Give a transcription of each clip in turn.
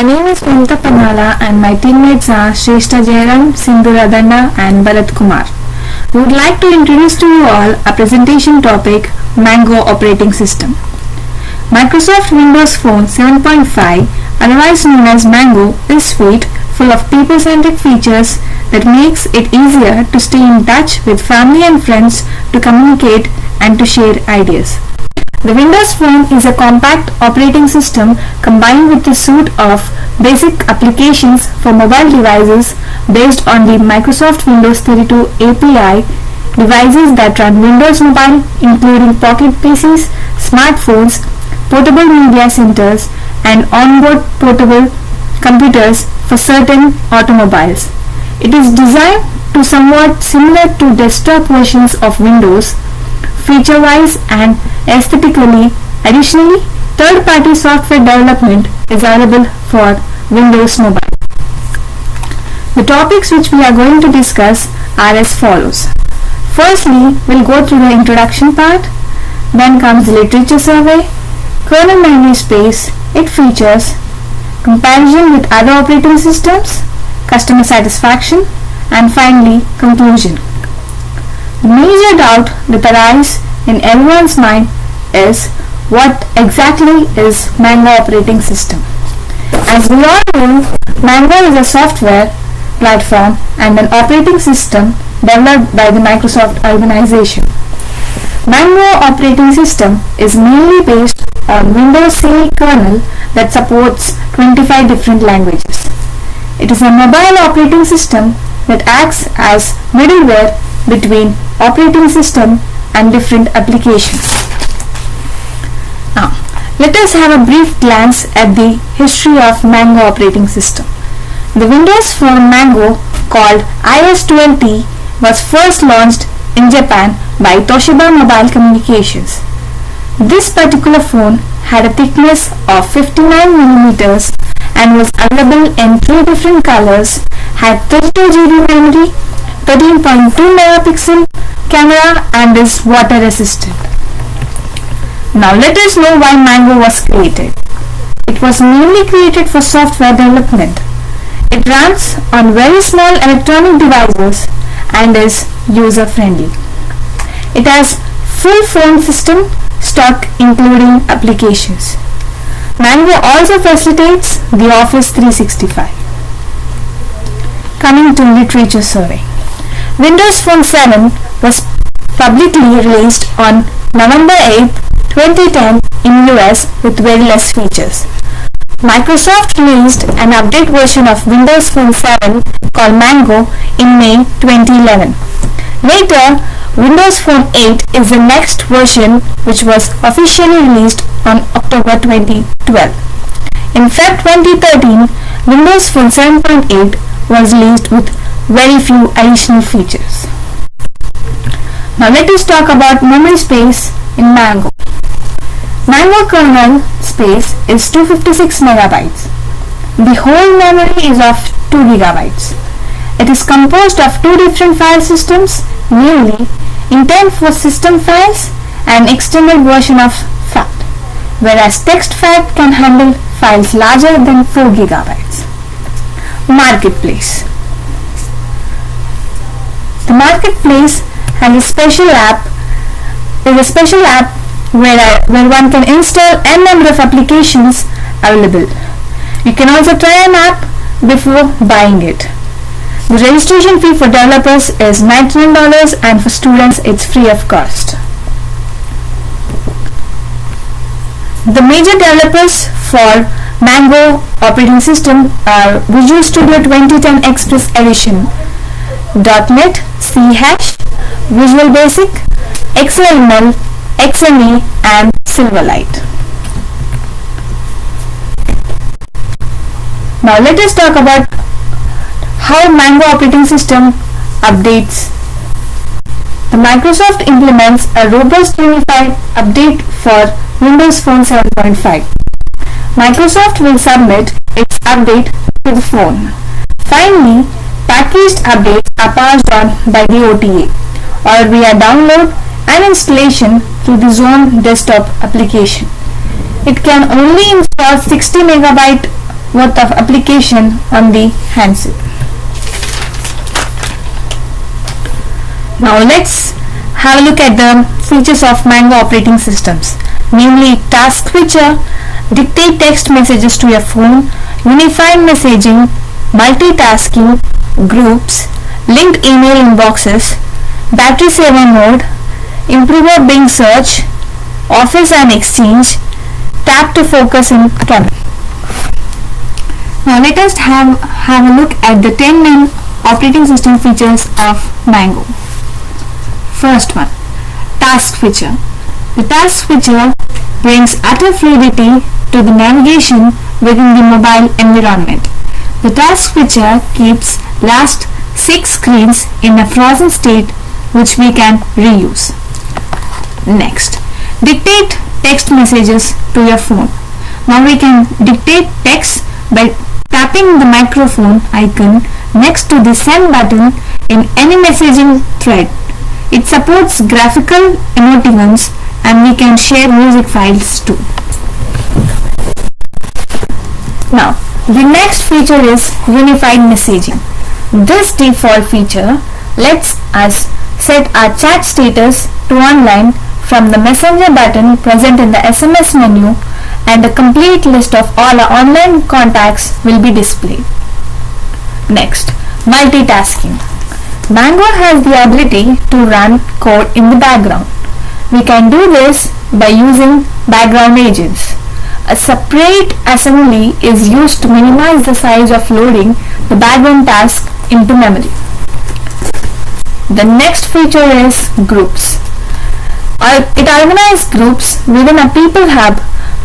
My name is Mamta Pannala and my teammates are Shrestha Jairam, Sindhu Radhanna and Bharat Kumar. We would like to introduce to you all a presentation topic, Mango Operating System. Microsoft Windows Phone 7.5, otherwise known as Mango, is sweet, full of people-centric features that makes it easier to stay in touch with family and friends, to communicate and to share ideas. The Windows Phone is a compact operating system combined with a suite of basic applications for mobile devices based on the Microsoft Windows 32 API. Devices that run Windows Mobile, including pocket PCs, smartphones, portable media centers, and onboard portable computers for certain automobiles. It is designed to somewhat similar to desktop versions of Windows, feature-wise and aesthetically. Additionally, third-party software development is available for Windows Mobile. The topics which we are going to discuss are as follows. Firstly, we'll go through the introduction part, then comes the literature survey, kernel memory space, its features, comparison with other operating systems, customer satisfaction, and finally, conclusion. The major doubt that arises in everyone's mind is what exactly is Mango operating system. As we all know, Mango is a software platform and an operating system developed by the Microsoft organization. Mango operating system is mainly based on Windows CE kernel that supports 25 different languages. It is a mobile operating system that acts as middleware between operating system and different applications. Now, let us have a brief glance at the history of Mango operating system. The Windows Phone Mango, called IS-20, was first launched in Japan by Toshiba Mobile Communications. This particular phone had a thickness of 59 mm and was available in 3 different colors, had 32 GB memory, 13.2 megapixel camera and is water resistant. Now let us know why Mango was created. It was mainly created for software development. It runs on very small electronic devices and is user friendly. It has full phone system stock including applications. Mango also facilitates the Office 365. Coming to literature survey. Windows Phone 7 was publicly released on November 8, 2010 in US with very less features. Microsoft released an update version of Windows Phone 7 called Mango in May 2011. Later, Windows Phone 8 is the next version which was officially released on October 2012. In February 2013, Windows Phone 7.8 was released with very few additional features. Now let us talk about memory space in Mango. Mango kernel space is 256 megabytes. The whole memory is of 2 gigabytes. It is composed of 2 different file systems, namely intent for system files and extended version of FAT, whereas TextFAT can handle files larger than 4 gigabytes. Marketplace. The Marketplace has a special app where one can install n number of applications available. You can also try an app before buying it. The registration fee for developers is $99 and for students it's free of cost. The major developers for Mango operating system are Visual Studio 2010 Express Edition, .NET, C#, Visual Basic, XML, XME and Silverlight. Now let us talk about how Mango operating system updates. The Microsoft implements a robust unified update for Windows Phone 7.5. Microsoft will submit its update to the phone. Finally, packaged updates are passed on by the OTA or via download and installation through the Zone desktop application. It can only install 60 megabyte worth of application on the handset. Now let's have a look at the features of Mango operating systems, namely Task Switcher, dictate text messages to your phone, unified messaging, multitasking, groups, linked email inboxes, battery saver mode, improver Bing search, Office and Exchange, tap to focus in camera. Now let us have a look at the 10 main operating system features of Mango. First one, Task Switcher. The Task Switcher brings utter fluidity to the navigation within the mobile environment. The Task Switcher keeps last 6 screens in a frozen state which we can reuse. Next, dictate text messages to your phone. Now we can dictate text by tapping the microphone icon next to the send button in any messaging thread. It supports graphical emoticons and we can share music files too. Now, the next feature is unified messaging. This default feature lets us set our chat status to online from the messenger button present in the SMS menu, and a complete list of all our online contacts will be displayed. Next, multitasking. Mango has the ability to run code in the background. We can do this by using background agents. A separate assembly is used to minimize the size of loading the background task into memory. The next feature is groups. It organizes groups within a People Hub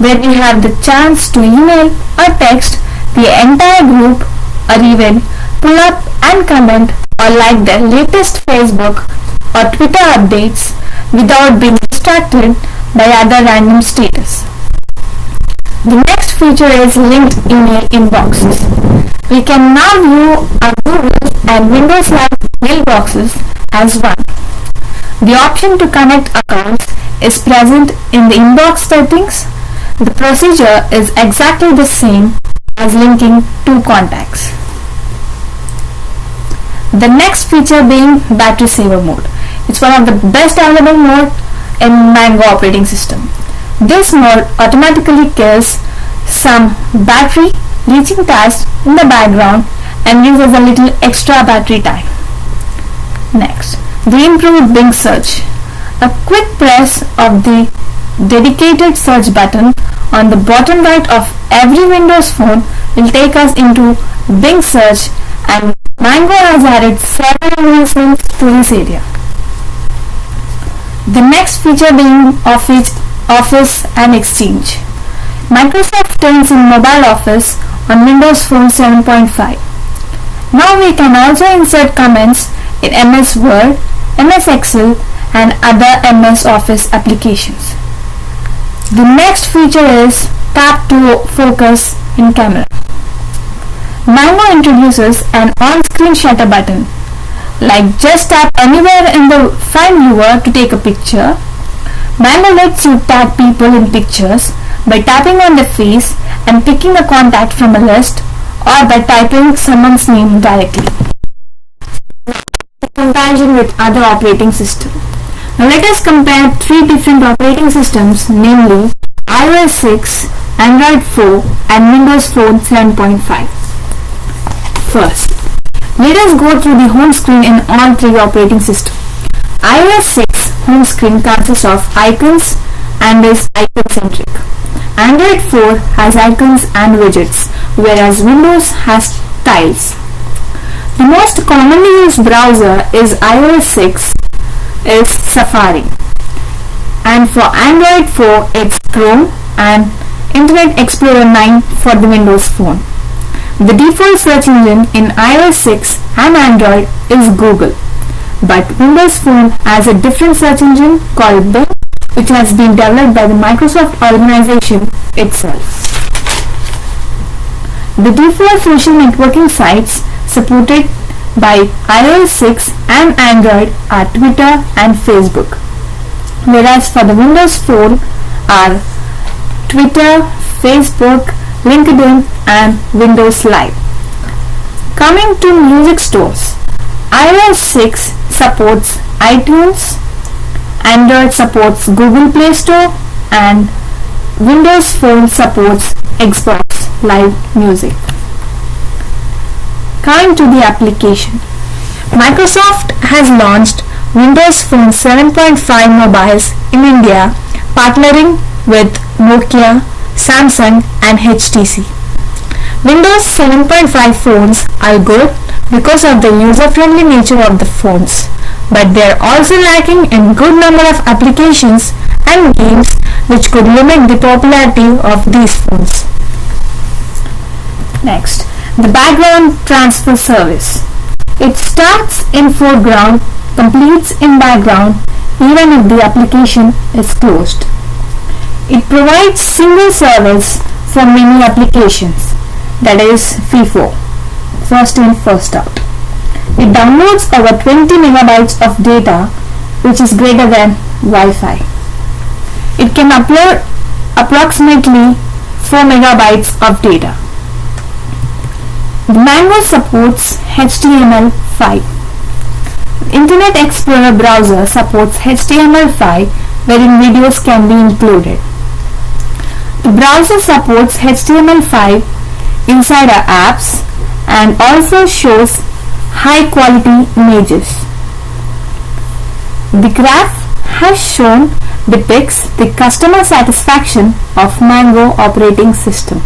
where we have the chance to email or text the entire group or even pull up and comment or like the latest Facebook or Twitter updates without being distracted by other random status. The next feature is linked email inboxes. We can now view our Google and Windows Live mailboxes as one. The option to connect accounts is present in the inbox settings. The procedure is exactly the same as linking two contacts. The next feature being battery saver mode. It's one of the best available mode in Mango operating system. This mode automatically kills some battery reaching tasks in the background and gives us a little extra battery time. Next, the improved Bing search. A quick press of the dedicated search button on the bottom right of every Windows phone will take us into Bing search, and Mango has added several enhancements to this area. The next feature being Office and Exchange. Microsoft turns in Mobile Office on Windows Phone 7.5. Now we can also insert comments in MS Word, MS Excel and other MS Office applications. The next feature is tap to focus in camera. Mango introduces an on-screen shutter button. Like just tap anywhere in the file viewer to take a picture. Mango lets you tag people in pictures by tapping on the face and picking a contact from a list, or by typing someone's name directly. Comparison with other operating systems. Now let us compare three different operating systems, namely iOS 6, Android 4 and Windows Phone 7.5. First, let us go through the home screen in all three operating systems. iOS 6 home screen consists of icons and is icon-centric. Android 4 has icons and widgets, whereas Windows has tiles. The most commonly used browser is iOS 6 is Safari, and for Android 4 it's Chrome and Internet Explorer 9 for the Windows Phone. The default search engine in iOS 6 and Android is Google, but Windows Phone has a different search engine called Bing, which has been developed by the Microsoft organization itself. The default social networking sites supported by iOS 6 and Android are Twitter and Facebook, whereas for the Windows Phone are Twitter, Facebook, LinkedIn, and Windows Live. Coming to music stores, iOS 6 supports iTunes, Android supports Google Play Store, and Windows Phone supports Xbox Live Music. Coming to the application, Microsoft has launched Windows Phone 7.5 mobiles in India, partnering with Nokia, Samsung, and HTC. Windows 7.5 phones are good because of the user-friendly nature of the phones, but they are also lacking in good number of applications and games which could limit the popularity of these phones. Next, the background transfer service. It starts in foreground, completes in background even if the application is closed. It provides single service for many applications, that is FIFO, first in first out. It downloads over 20 megabytes of data, which is greater than Wi-Fi. It can upload approximately 4 megabytes of data. The Mango supports HTML5. Internet Explorer browser supports HTML5 wherein videos can be included. The browser supports HTML5 inside our apps and also shows high quality images. The graph has shown depicts the customer satisfaction of Mango operating system.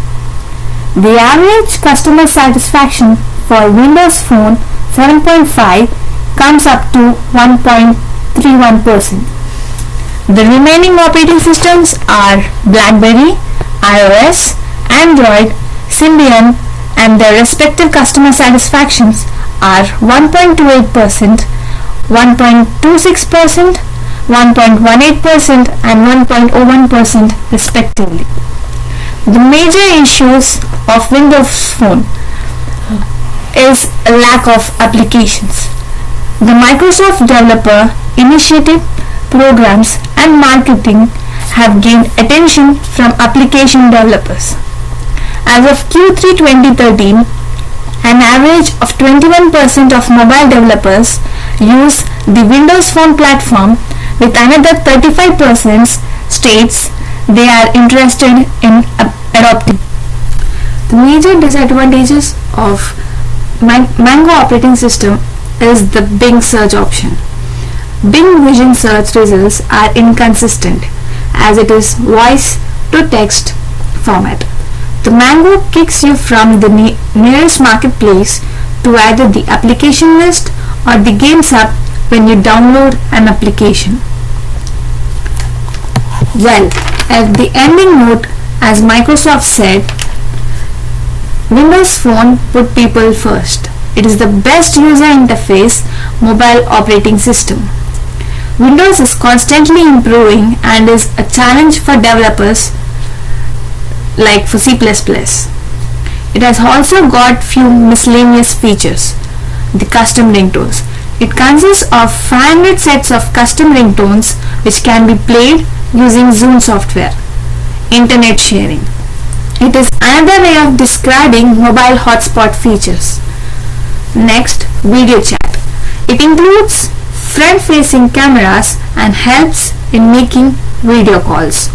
The average customer satisfaction for Windows Phone 7.5 comes up to 1.31%. The remaining operating systems are BlackBerry, iOS, Android, Symbian, and their respective customer satisfactions are 1.28%, 1.26%, 1.18% and 1.01% respectively. The major issues of Windows Phone is a lack of applications. The Microsoft Developer Initiative programs and marketing have gained attention from application developers. As of Q3 2013, an average of 21% of mobile developers use the Windows Phone platform, with another 35% states they are interested in adopting. The major disadvantages of Mango operating system is the Bing search option. Bing Vision search results are inconsistent as it is voice to text format. The Mango kicks you from the nearest marketplace to either the application list or the games app when you download an application. Well, at the ending note, as Microsoft said, Windows Phone put people first. It is the best user interface mobile operating system. Windows is constantly improving and is a challenge for developers like for C++. It has also got few miscellaneous features. The custom ringtones. It consists of 500 sets of custom ringtones which can be played using Zune software. Internet sharing. It is another way of describing mobile hotspot features. Next, video chat. It includes front-facing cameras and helps in making video calls.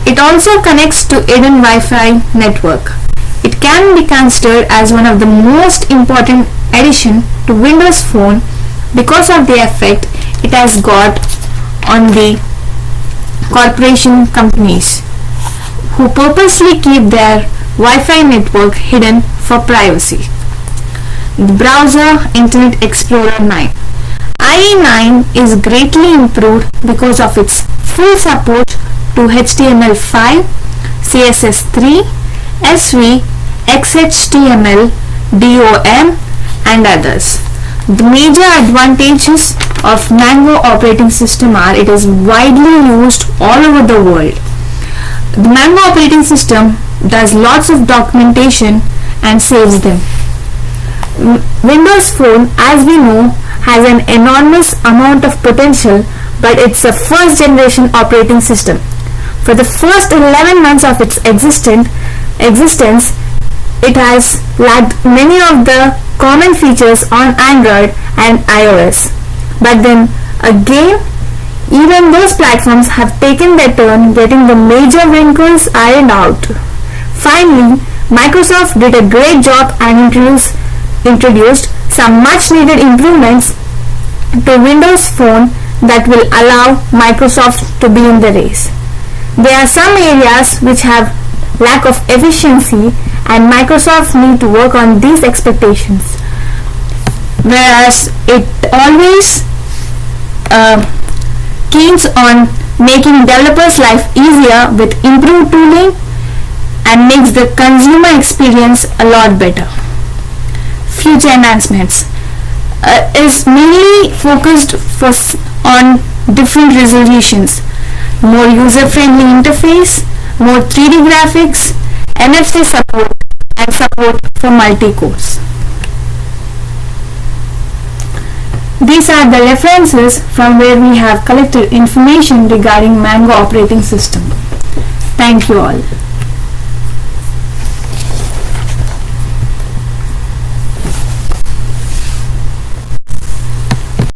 It also connects to hidden Wi-Fi network. It can be considered as one of the most important addition to Windows Phone because of the effect it has got on the corporation companies who purposely keep their Wi-Fi network hidden for privacy. The browser Internet Explorer 9. IE9 is greatly improved because of its full support to HTML5, CSS3, SV, XHTML, DOM and others. The major advantages of Mango operating system are it is widely used all over the world. The Mango operating system does lots of documentation and saves them. Windows Phone, as we know, has an enormous amount of potential, but it's a first generation operating system. For the first 11 months of its existence, existence, it has lacked many of the common features on Android and iOS. But then again, even those platforms have taken their turn getting the major wrinkles ironed out. Finally, Microsoft did a great job and introduced some much needed improvements to Windows Phone that will allow Microsoft to be in the race. There are some areas which have lack of efficiency and Microsoft need to work on these expectations. Whereas it always keeps on making developers' life easier with improved tooling and makes the consumer experience a lot better. Future enhancements is mainly focused on different resolutions, more user-friendly interface, more 3D graphics, NFC support, and support for multi-cores. These are the references from where we have collected information regarding Mango operating system. Thank you all.